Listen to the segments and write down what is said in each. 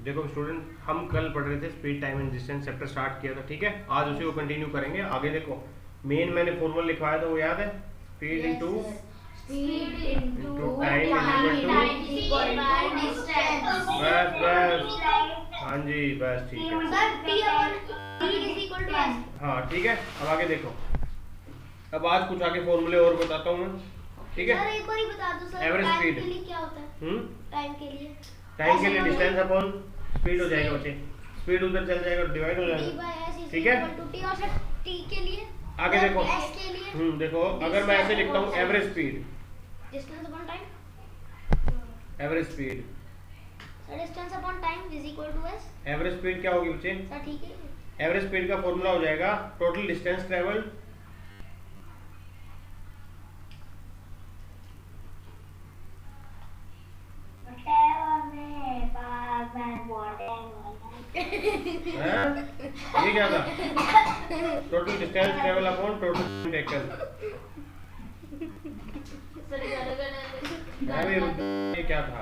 देखो स्टूडेंट, हम कल पढ़ रहे थे speed time and distance chapter start किया था, ठीक है। आज उसी को कंटिन्यू करेंगे। आगे देखो, मेन मैंने फॉर्मूला लिखवाया था, वो याद है? Speed into time is equal to, बस बस, हाँ जी बस, ठीक है। हाँ ठीक है, अब आगे देखो। अब आज कुछ आगे फॉर्मूले और बताता हूँ मैं, ठीक है। सर एक बार ही बता दो सर, एवरेज टाइम स्पीड के लिए क्या होता है? टाइम के लिए डिस्टेंस अपॉन स्पीड हो जाएगा बच्चे। स्पीड उधर चल जाएगा, डिवाइड हो जाएगा, ठीक है। टी और सर टी के लिए आगे देखो, एस के लिए देखो अगर मैं ऐसे लिखता हूँ average speed, distance upon time, average speed, sir distance upon time is equal to S. Average speed क्या होगी बच्चे? सर ठीक है, एवरेज स्पीड का फॉर्मूला हो जाएगा टोटल डिस्टेंस ट्रेवल ये क्या था? Total distance travel upon total time taken. ये क्या था?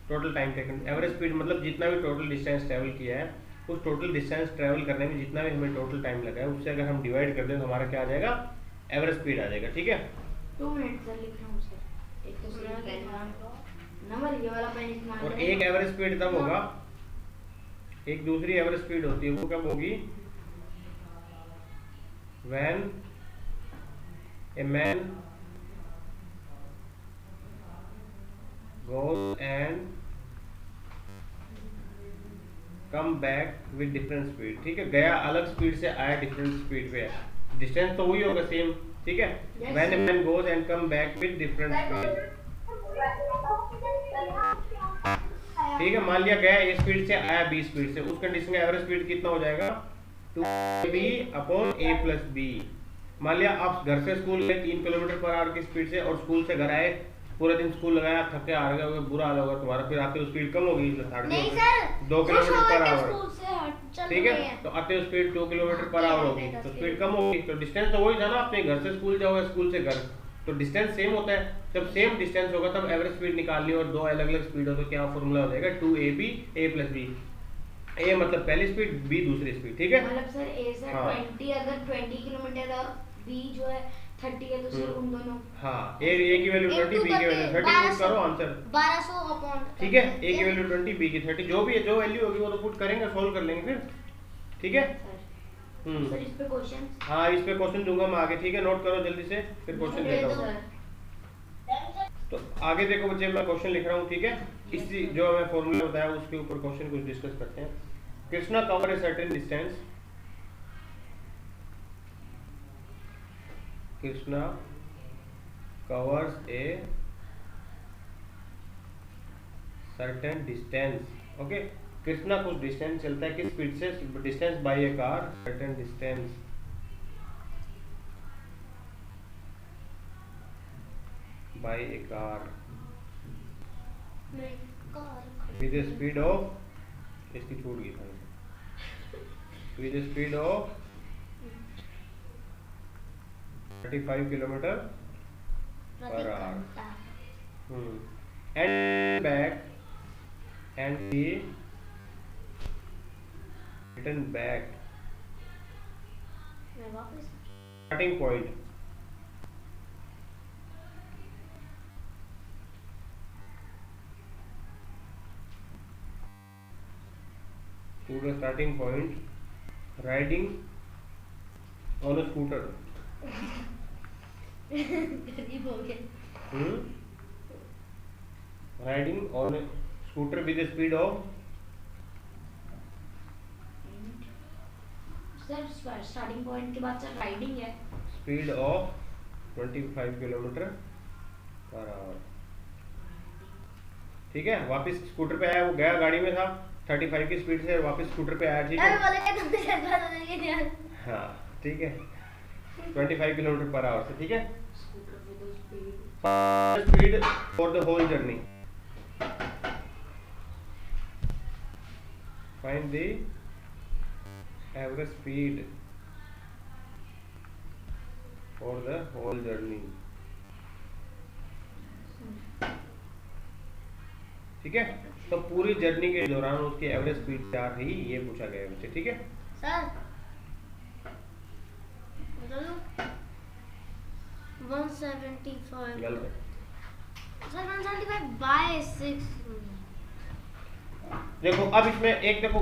Total time taken. Average speed मतलब जितना भी टोटल डिस्टेंस ट्रेवल किया है, उस टोटल डिस्टेंस ट्रेवल करने में जितना भी हमें टोटल टाइम लगा है, उससे अगर हम डिवाइड कर दें तो हमारा क्या आ जाएगा? एवरेज स्पीड आ जाएगा, ठीक है। 2 मिनट सर लिख रहा हूँ सर। एक तो सर पेन नंबर ये वाला पेन इस्तेमाल और एक एवरेज स्पीड तब होगा, एक दूसरी एवरेज स्पीड होती है, वो कब होगी? When a man goes and come back with different speed, ठीक है। गया अलग स्पीड से, आया डिफरेंट स्पीड पे है, डिस्टेंस तो वही होगा सेम, ठीक है। When a man goes and come back with different speed, ठीक है। मान लिया गया ए स्पीड से, आया बी स्पीड से, उस कंडीशन का एवरेज स्पीड कितना हो जाएगा? 2b upon a plus B. मान लिया आप घर से स्कूल गए 3 किलोमीटर पर आवर की स्पीड से, और स्कूल से घर आए, पूरा दिन स्कूल लगाया, थके हार गए, बुरा हाल होगा तुम्हारा, फिर आते हो स्पीड कम होगी, 2 किलोमीटर पर आवर, ठीक है। तो आते हो स्पीड 2 किलोमीटर पर आवर होगी, तो स्पीड कम होगी। तो डिस्टेंस तो वही था ना, अपने घर से स्कूल जाओगे, स्कूल से घर, तो डिस्टेंस सेम होता है। जब सेम डिस्टेंस होगा तब एवरेज स्पीड निकालनी, और दो अलग अलग स्पीड हो तो क्या फॉर्मूला हो जाएगा? 2ab a plus B. ए मतलब पहली स्पीड, बी दूसरी स्पीड, ठीक है। मतलब सर ए से 20 अगर 20 किलोमीटर और बी जो है 30 है, तो सर उन दोनों, हाँ, ए की वैल्यू 20, बी की वैल्यू 30 पुट करो, आंसर 1200 अपॉन, ठीक है। ए की वैल्यू 20, बी की 30, जो भी है, जो वैल्यू होगी वो तो पुट करेंगे, सोल्व कर लेंगे फिर, ठीक है। सर इस पे क्वेश्चन, हाँ इस पे क्वेश्चन दूंगा मैं आगे, ठीक है। नोट करो जल्दी से, फिर क्वेश्चन देता हूँ। तो आगे देखो बच्चे, मैं क्वेश्चन लिख रहा हूँ, ठीक है। इसी जो मैं फॉर्मूला बताया उसके ऊपर क्वेश्चन कुछ डिस्कस करते हैं। Krishna cover a certain distance, Krishna covers a certain distance, okay. Krishna कुछ डिस्टेंस चलता है, किस स्पीड से? Distance by A car, certain distance by A car with A speed of, इसकी छूट गई था, with A speed of 35 kilometre per hour, and back, and he return back starting point to the starting point riding on a scooter, riding on a scooter with a speed of, sir starting point के बाद sir riding है, speed of 25 kilometre per hour, ठीक है। वापस scooter पे आया, वो गया गाड़ी में था 35 की स्पीड से, वापस स्कूटर पे आया, ठीक है। हाँ ठीक है, 25 किलोमीटर पर आवर से, ठीक है। Speed for the whole journey, find the average speed for the whole journey, ठीक है। तो पूरी जर्नी के दौरान उसकी एवरेज स्पीड क्या रही ये पूछा गया है बच्चे, ठीक है। सर बता दो 175 गलत है। Sir 175 by 6। देखो अब इसमें एक देखो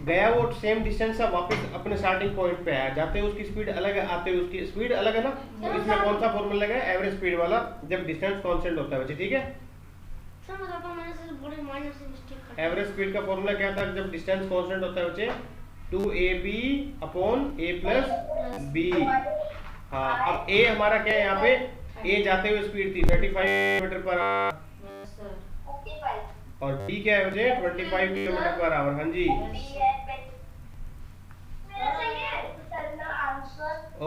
गया वो सेम डिस्टेंस से वापस अपने स्टार्टिंग पॉइंट पे आया, जाते हुए उसकी स्पीड अलग है, आते हुए उसकी स्पीड अलग है ना। तो इसमें कौन सा फॉर्मूला लगा है? एवरेज स्पीड वाला, जब डिस्टेंस कांस्टेंट होता है बच्चे, ठीक है। सर बताता हूं, मैंने सिर्फ बड़े माइनर से मिस्टेक कर एवरेज स्पीड का फॉर्मूला क्या था जब डिस्टेंस कांस्टेंट होता है बच्चे? 2ab upon a plus b। हाँ अब a हमारा क्या है यहाँ पे? a जाते हुए स्पीड थी 35 kilometre per hour yes sir. और b क्या है बच्चे? 25 किलोमीटर पर आवर। हाँ जी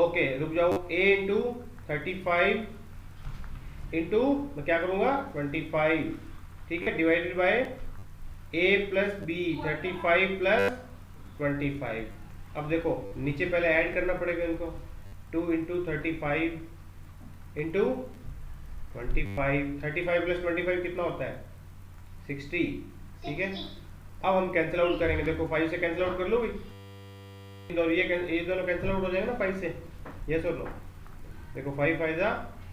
ओके रुक जाओ। a इंटू 35 इंटू मैं क्या करूंगा 25, ठीक है, divided by a plus b 35 plus 25। अब देखो नीचे पहले ऐड करना पड़ेगा इनको, 2 इंटू 35 इंटू 25, 35 प्लस 25 कितना होता है? 60, ठीक है। अब हम कैंसिल आउट करेंगे, देखो 5 से कैंसिल आउट कर लो भाई, और ये दोनों कैंसिल आउट हो जाएगा ना 5 से, यस और नो। देखो 5 5 जा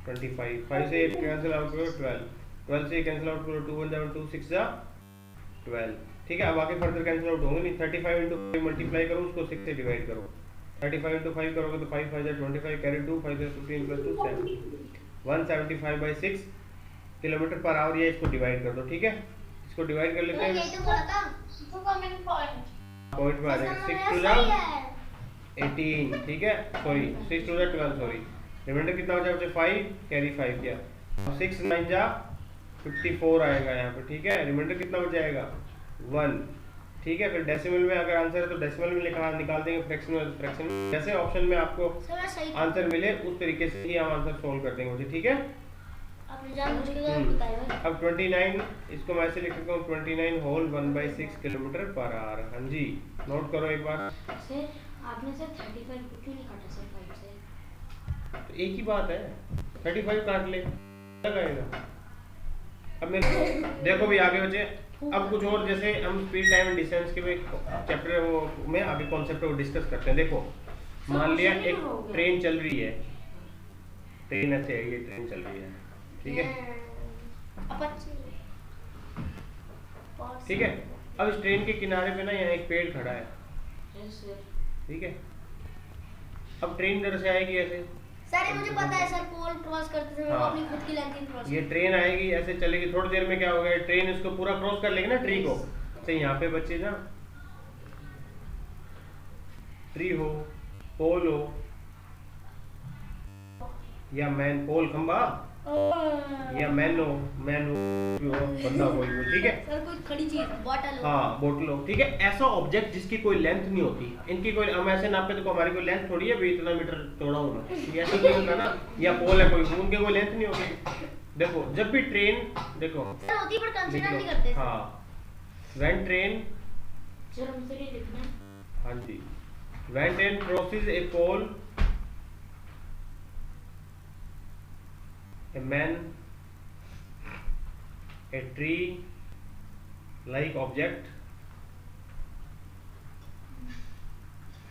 25, 5 से कैंसिल आउट करो 12, 12 से कैंसिल आउट करो 2 1 जा 2 6 जा 12, ठीक है। अब आगे फर्दर कैंसिल आउट होंगे नहीं। 35 इंटू 5 मल्टीप्लाई करो, उसको 6 से डिवाइड करो। 35 इंटू 5 करोगे तो 5 5 जा 25, कैरी 2 5 से 15 plus 2 7 175 by 6 kilometre per hour. ये इसको डिवाइड कर दो, ठीक है। इसको डिवाइड कर लेते हैं, यही तो बोला था पॉइंट में आ जाएगा 6 टू जा 18, ठीक है, सॉरी 6 टू जा 12, सॉरी रिमाइंडर कितना हो जाएगा? 5 कैरी 5 किया, 6 9 जा 54 आएगा यहाँ पे, ठीक है। रिमाइंडर कितना बच जाएगा? 1, ठीक है। फिर डेसिमल में अगर आंसर है तो डेसिमल में निकाल देंगे, फ्रैक्शन में फ्रैक्शन में, जैसे ऑप्शन में आपको सर सही आंसर मिले उस तरीके से ही हम आंसर सोल्व कर देंगे मुझे, ठीक है। आपने जानबूझ के गलत बताया। अब 29 इसको मैं ऐसे लिख सकता हूँ 29 होल 1/6 किलोमीटर पर आवर। हाँ जी नोट करो एक बार। सर आपने सर 35 को क्यों नहीं काटा सर 5 से? तो एक ही बात है, 35 काट ले लगाएगा। अब मैं देखो भी आगे बचे, अब कुछ और जैसे हम स्पीड टाइम एंड डिस्टेंस के चैप्टर वो में आगे कॉन्सेप्ट को डिस्कस करते हैं। देखो मान लिया एक ट्रेन चल रही है, ट्रेन ऐसे है, ये ट्रेन चल रही है, ठीक है, ठीक है। अब इस ट्रेन के किनारे पे ना यहाँ एक पेड़ खड़ा है, यस सर। ठीक है। अब ट्रेन इधर से आएगी ऐसे, सर ये मुझे पता है सर, पोल क्रॉस करते समय वो हाँ। अपनी खुद की लेंथ ही क्रॉस ये ट्रेन आएगी ऐसे चलेगी, थोड़ी देर में क्या होगा ट्रेन इसको पूरा क्रॉस कर लेगी ना ट्री को। तो यहाँ पे बच्चे ना ट्री हो, पोल हो या मैन, पोल खंबा या मैन हो बंदा कोई हो, ठीक है। सर कोई खड़ी चीज बॉटल हो। हाँ बोतल हो, ठीक है। ऐसा ऑब्जेक्ट जिसकी कोई लेंथ नहीं होती, इनकी कोई हम ऐसे नापे तो हमारी कोई लेंथ थोड़ी है भाई इतना मीटर चौड़ा होना, ये ऐसा नहीं होता ना। या पोल है कोई, उनके कोई लेंथ नहीं होती। देखो जब भी ट्रेन देखो सर होती है पर कंसीडर नहीं लिख करते लो, सर। हाँ व्हेन ट्रेन, सर हमसे ये लिखना है। हाँ जी, when train crosses a pole a man, a tree like object,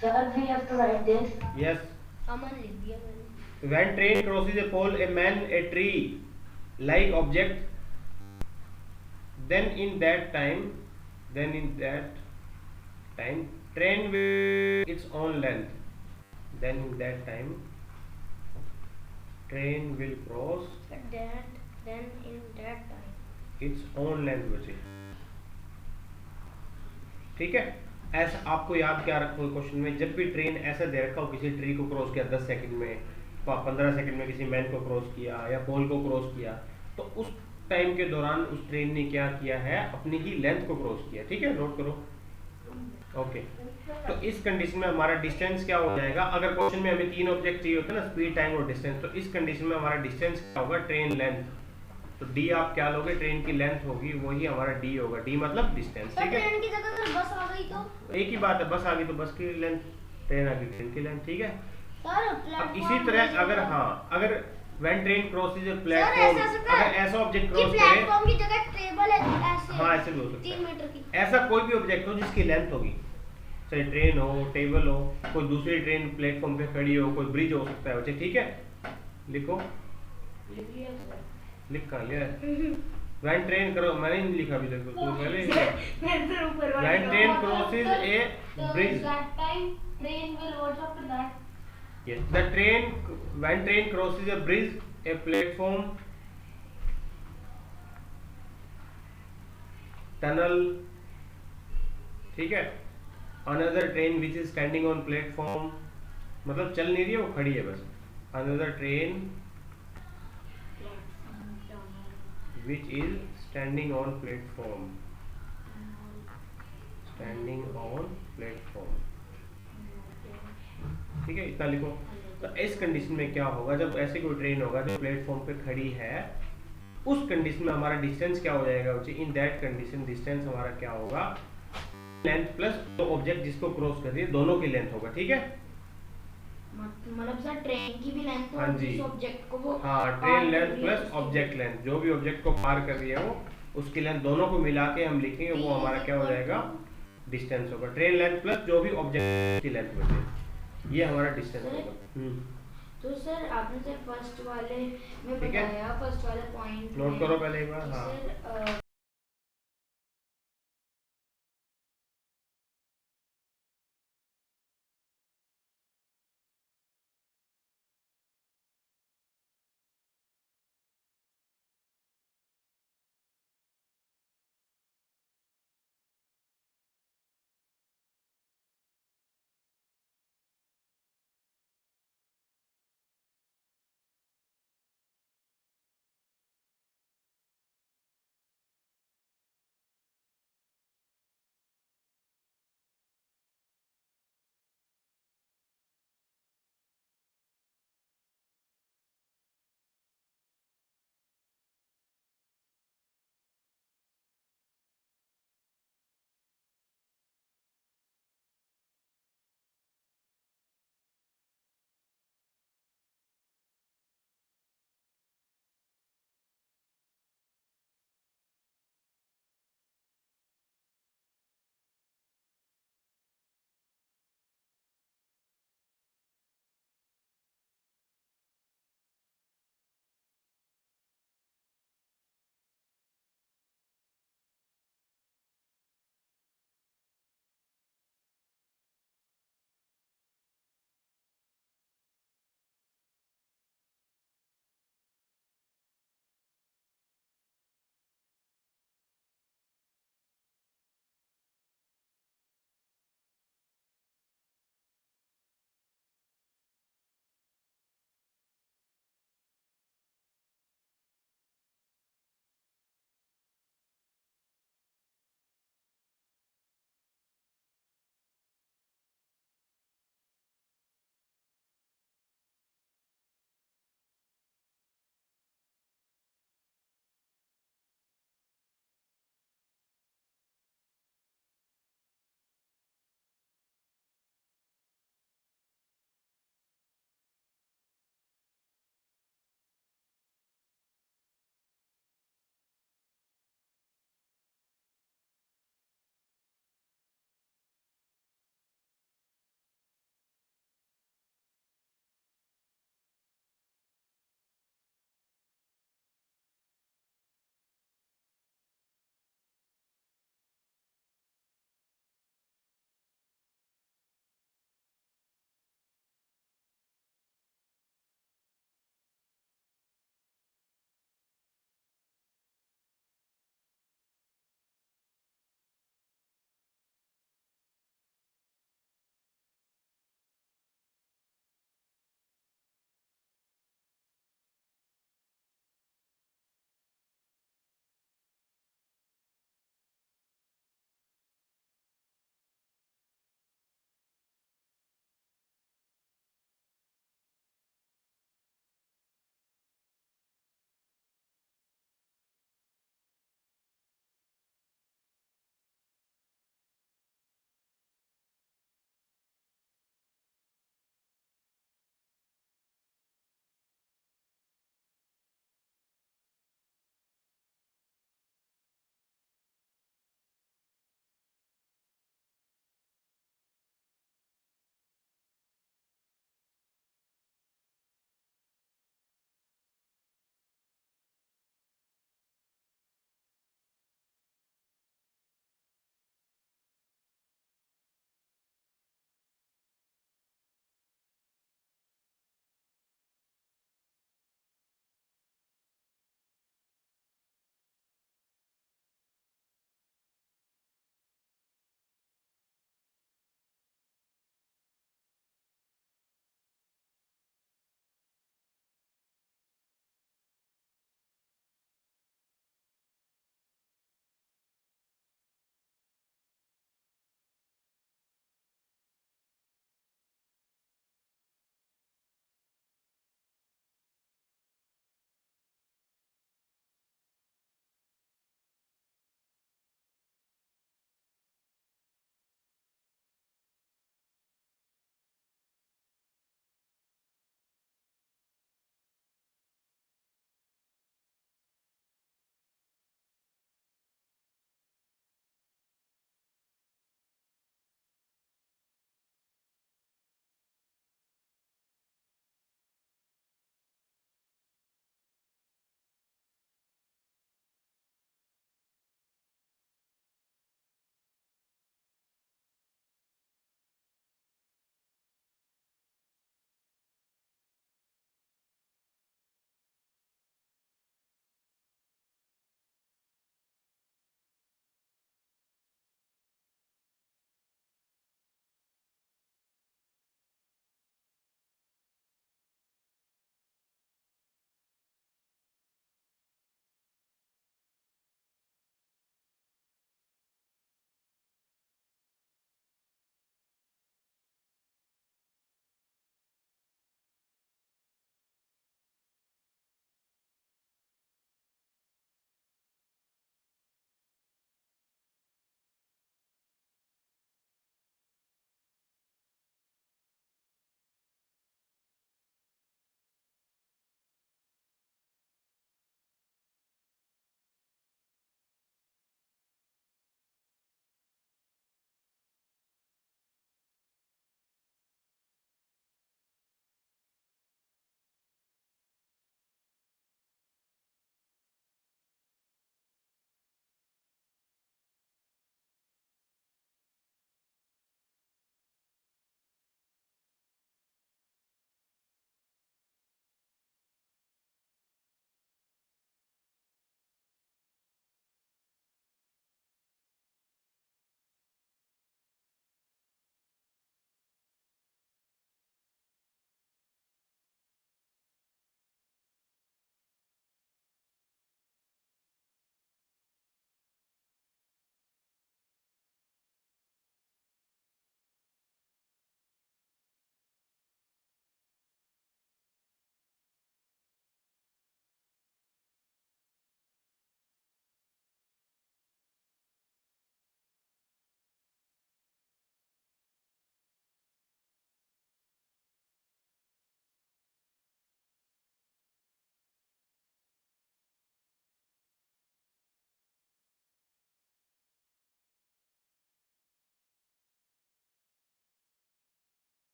Sir, we have to write this. yes, अमन लिख दिया मैंने। when train crosses a pole, a man, a tree like object, then in that time train will its own length, then in that time train will cross But then in that time its own length बचे, ठीक है। ऐसा आपको याद क्या रखो question में, जब भी ट्रेन ऐसा दे रखा हो किसी ट्री को क्रॉस किया 10 सेकंड में, 15 सेकंड में किसी मैन को क्रॉस किया या पोल को क्रॉस किया, तो उस टाइम के दौरान उस ट्रेन ने क्या किया है, अपनी ही लेंथ को क्रॉस किया, ठीक है। नोट करो, ओके। तो इस कंडीशन में हमारा डिस्टेंस क्या हो जाएगा, अगर क्वेश्चन में हमें 3 ऑब्जेक्ट चाहिए होते हैं ना, स्पीड टाइम और डिस्टेंस, तो इस कंडीशन में हमारा डिस्टेंस क्या होगा, ट्रेन लेंथ। तो डी आप क्या लोगे, ट्रेन की लेंथ होगी, वही हमारा डी होगा, डी मतलब डिस्टेंस, सर ठीक है। ट्रेन की जगह अगर बस आ गई तो एक ही बात है, बस आ गई तो बस की लेंथ, ट्रेन आ गई ट्रेन की लेंथ, ठीक है। सर अब प्लेटफॉर्म इसी तरह अगर हाँ अगर when train crosses a sir platform, ऐसा सकता अगर ऐसा ऑब्जेक्ट कि क्रॉस करे, प्लेटफॉर्म की जगह टेबल है ऐसे, हाँ ऐसे भी हो सकता 3 है, मीटर की। ऐसा कोई भी ऑब्जेक्ट हो जिसकी लेंथ होगी, चाहे ट्रेन हो, टेबल हो, कोई दूसरी ट्रेन प्लेटफॉर्म पे खड़ी हो, कोई ब्रिज हो सकता है बच्चे, ठीक है। लिखो, लिख लिया सर। लिख कहाँ लिया है? व्हेन ट्रेन करो, मैंने नहीं लिखा अभी तक, तो पहले मैं तो ऊपर वाला when train crosses A bridge, That time train will watch after that. yes, the train, when train crosses a bridge, a platform, tunnel, ठीक है, another train which is standing on platform, मतलब चल नहीं रही है, वो खड़ी है बस, another train which is standing on platform, standing on platform, ठीक है, इतना लिखो। तो इस कंडीशन में क्या होगा, जब ऐसे कोई ट्रेन होगा जो प्लेटफॉर्म पे खड़ी है, उस कंडीशन में हमारा डिस्टेंस क्या हो जाएगा बच्चे, इन दैट कंडीशन डिस्टेंस हमारा क्या होगा, लेंथ प्लस तो ऑब्जेक्ट जिसको क्रॉस कर रही है दोनों की लेंथ होगा, ठीक है। मतलब सर ट्रेन की भी लेंथ हाँ और जी। जिस ऑब्जेक्ट को वो हाँ, पार ट्रेन कर लेंथ रही है प्लस उसकी ऑब्जेक्ट लेंथ, जो भी ऑब्जेक्ट को पार कर रही है वो, उसकी लेंथ दोनों को मिला के हम लिखेंगे, वो हमारा क्या हो जाएगा, डिस्टेंस होगा। ट्रेन लेंथ प्लस जो भी ऑब्जेक्ट की लेंथ बचे, ये हमारा डिस्टेंस होगा। तो सर आपने सर फर्स्ट वाले में ठीक है। बताया, फर्स्ट वाले पॉइंट नोट करो पहले एक बार, हाँ। सर